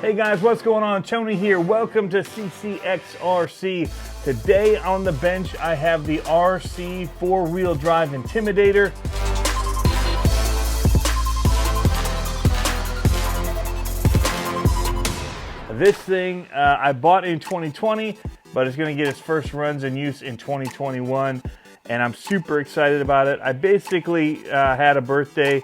Hey guys, what's going on? Tony here. Welcome to CCxRC. Today on the bench I have the RC four-wheel drive Intimidator. This thing I bought in 2020, but it's going to get its first runs in use in 2021, and I'm super excited about it. I basically had a birthday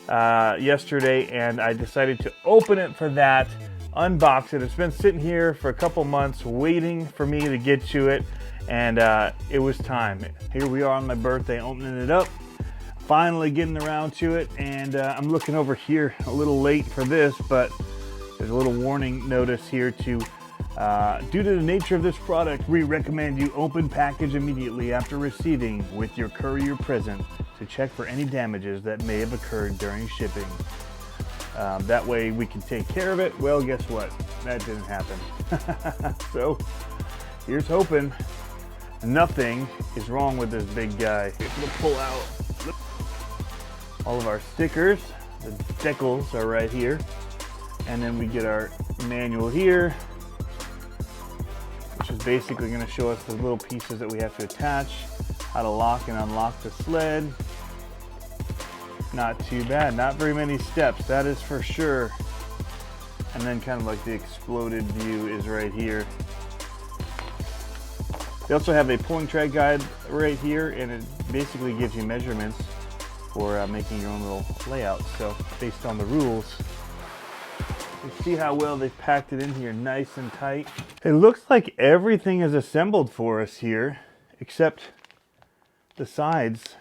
yesterday, and I decided to open it for that, unbox it. It's been sitting here for a couple months waiting for me to get to it, and it was time. Here we are on my birthday opening it up, finally getting around to it, and I'm looking over here a little late for this, but there's a little warning notice here to due to the nature of this product, we recommend you open package immediately after receiving with your courier present to check for any damages that may have occurred during shipping. That way we can take care of it. Well, guess what? That didn't happen. So here's hoping nothing is wrong with this big guy. We'll pull out all of our stickers. The decals are right here. And then we get our manual here, which is basically going to show us the little pieces that we have to attach, how to lock and unlock the sled. Not too bad, not very many steps, that is for sure. And then kind of like the exploded view is right here. They also have a pulling track guide right here, and it basically gives you measurements for making your own little layout. So based on the rules, you see how well they've packed it in here, nice and tight. It looks like everything is assembled for us here, except the sides.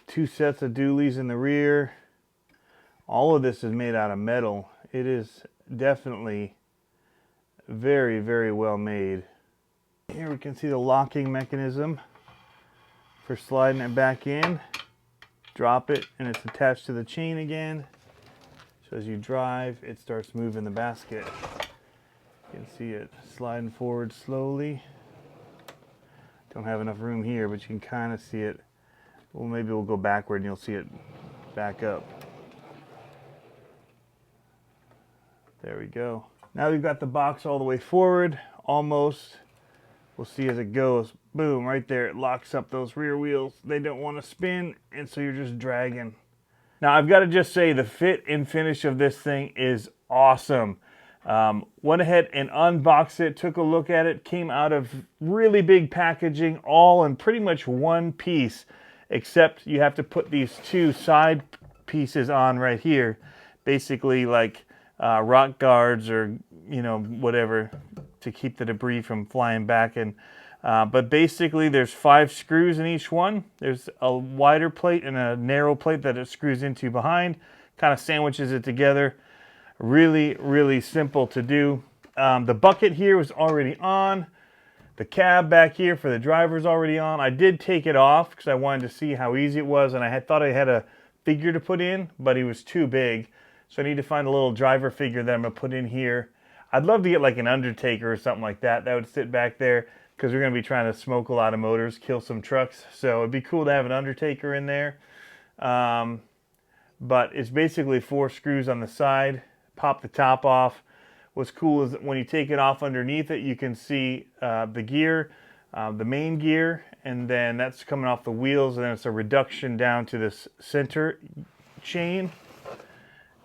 2 sets of dualies in the rear. All of this is made out of metal. It is definitely very, very well made. Here we can see the locking mechanism for sliding it back in. Drop it and it's attached to the chain again. So as you drive, it starts moving the basket. You can see it sliding forward slowly. Don't have enough room here, but you can kind of see it. Well, maybe we'll go backward and you'll see it back up. There we go. Now we've got the box all the way forward, almost. We'll see as it goes. Boom, right there. It locks up those rear wheels. They don't want to spin, and so you're just dragging. Now, I've got to just say the fit and finish of this thing is awesome. Went ahead and unboxed it, took a look at it, came out of really big packaging, all in pretty much one piece, except you have to put these 2 side pieces on right here, basically like rock guards or, you know, whatever, to keep the debris from flying back. And but basically there's 5 screws in each one. There's a wider plate and a narrow plate that it screws into behind, kind of sandwiches it together. Really, really simple to do. The bucket here was already on. The cab back here for the driver's already on. I did take it off because I wanted to see how easy it was, and I thought I had a figure to put in, but it was too big. So I need to find a little driver figure that I'm going to put in here. I'd love to get like an Undertaker or something like that. That would sit back there, because we're going to be trying to smoke a lot of motors, kill some trucks. So it'd be cool to have an Undertaker in there. But it's basically 4 screws on the side. Pop the top off. What's cool is that when you take it off underneath it, you can see the gear, the main gear, and then that's coming off the wheels, and then it's a reduction down to this center chain.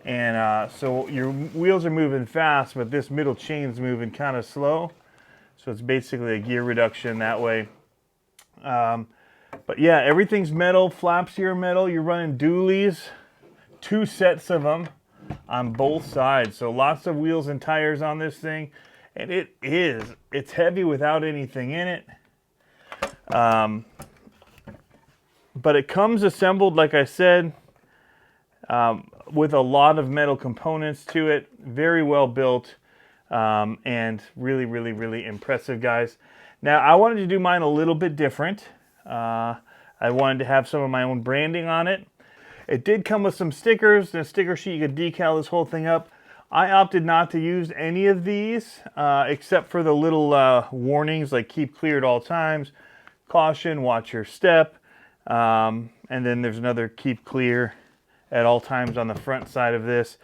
And so your wheels are moving fast, but this middle chain's moving kind of slow. So it's basically a gear reduction that way. But yeah, everything's metal. Flaps here are metal. You're running dualies, 2 sets of them on both sides. So lots of wheels and tires on this thing. And it's heavy without anything in it. But it comes assembled, like I said, with a lot of metal components to it. Very well built. And really, really, really impressive, guys. Now, I wanted to do mine a little bit different. I wanted to have some of my own branding on it. It did come with some stickers, and a sticker sheet. You could decal this whole thing up. I opted not to use any of these, except for the little warnings, like keep clear at all times, caution, watch your step, and then there's another keep clear at all times on the front side of this.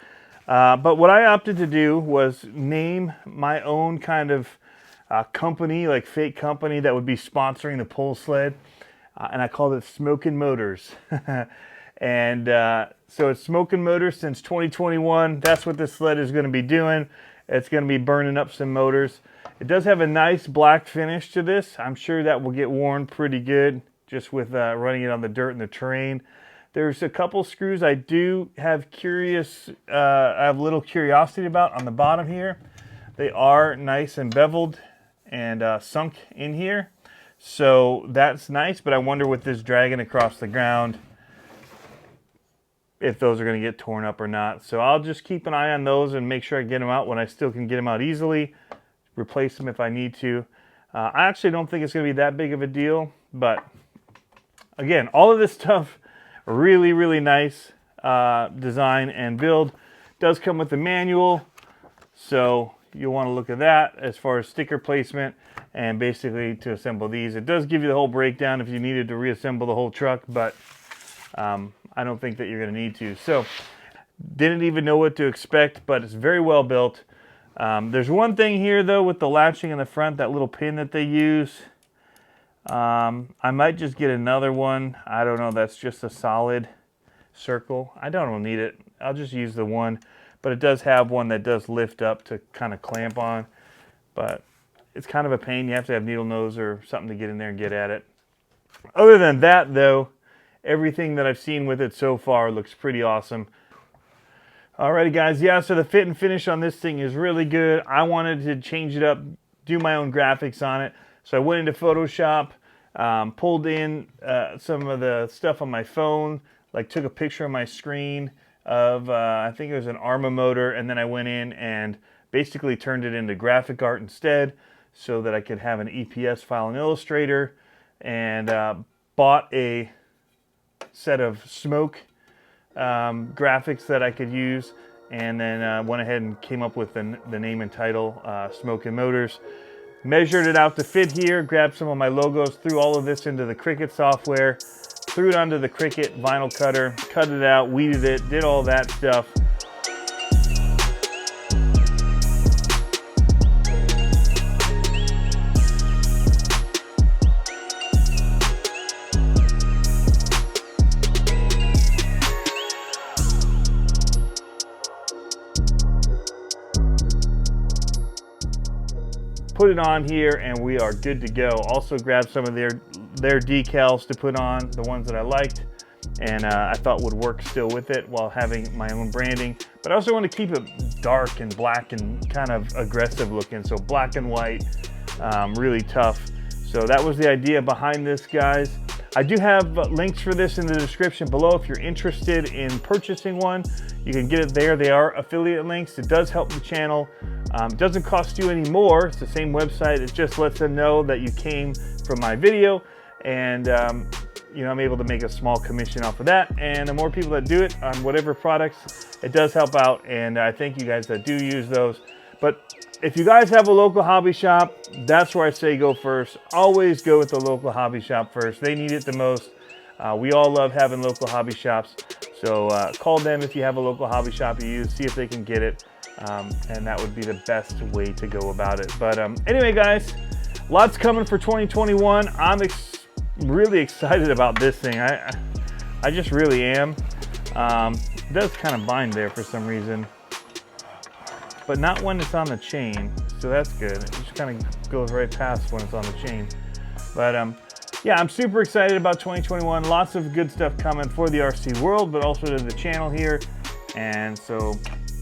But what I opted to do was name my own kind of company, like fake company that would be sponsoring the pull sled. And I called it Smokin' Motors. And so it's Smokin' Motors since 2021. That's what this sled is going to be doing. It's going to be burning up some motors. It does have a nice black finish to this. I'm sure that will get worn pretty good just with running it on the dirt and the terrain. There's a couple screws I do have I have a little curiosity about on the bottom here. They are nice and beveled and sunk in here. So that's nice, but I wonder with this dragging across the ground if those are going to get torn up or not. So I'll just keep an eye on those and make sure I get them out when I still can get them out easily. Replace them if I need to. I actually don't think it's going to be that big of a deal, but again, all of this stuff, really, really nice design and build. Does come with a manual, so you'll want to look at that as far as sticker placement and basically to assemble these. It does give you the whole breakdown if you needed to reassemble the whole truck, but I don't think that you're going to need to. So, didn't even know what to expect, but it's very well built. There's one thing here though with the latching in the front, that little pin that they use. I might just get another one. I don't know, that's just a solid circle. I don't need it. I'll just use the one, but it does have one that does lift up to kind of clamp on, but it's kind of a pain. You have to have needle nose or something to get in there and get at it. Other than that though, everything that I've seen with it so far looks pretty awesome. Alrighty guys, yeah, so the fit and finish on this thing is really good. I wanted to change it up, do my own graphics on it. So I went into Photoshop, pulled in some of the stuff on my phone, like took a picture of my screen of, I think it was an Arma motor, and then I went in and basically turned it into graphic art instead so that I could have an EPS file in Illustrator, and bought a set of smoke graphics that I could use, and then went ahead and came up with the name and title, Smokin' Motors. Measured it out to fit here, grabbed some of my logos, threw all of this into the Cricut software, threw it onto the Cricut vinyl cutter, cut it out, weeded it, did all that stuff. Put it on here and we are good to go. Also grabbed some of their decals to put on, the ones that I liked and I thought would work still with it while having my own branding. But I also want to keep it dark and black and kind of aggressive looking, so black and white, really tough. So that was the idea behind this, guys. I do have links for this in the description below. If you're interested in purchasing one, you can get it there. They are affiliate links. It does help the channel. It doesn't cost you any more. It's the same website. It just lets them know that you came from my video, and you know, I'm able to make a small commission off of that. And the more people that do it on whatever products, it does help out. And I thank you guys that do use those. But if you guys have a local hobby shop, that's where I say go first. Always go with the local hobby shop first. They need it the most. We all love having local hobby shops. So call them if you have a local hobby shop you use, see if they can get it. And that would be the best way to go about it. But anyway, guys, lots coming for 2021. I'm really excited about this thing. I just really am. It does kind of bind there for some reason, but not when it's on the chain, so that's good. It just kind of goes right past when it's on the chain. But yeah, I'm super excited about 2021. Lots of good stuff coming for the RC world, but also to the channel here. And so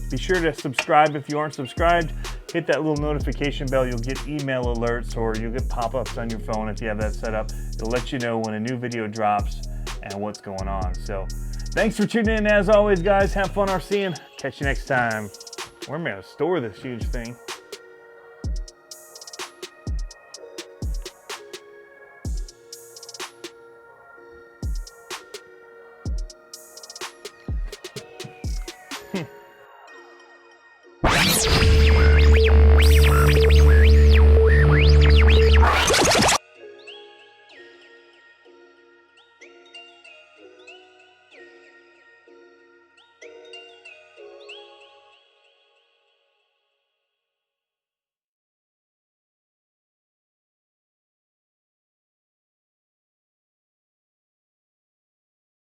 be sure to subscribe if you aren't subscribed. Hit that little notification bell. You'll get email alerts, or you'll get pop-ups on your phone if you have that set up. It'll let you know when a new video drops and what's going on. So thanks for tuning in as always, guys. Have fun RCing. Catch you next time. Where am I going to store this huge thing?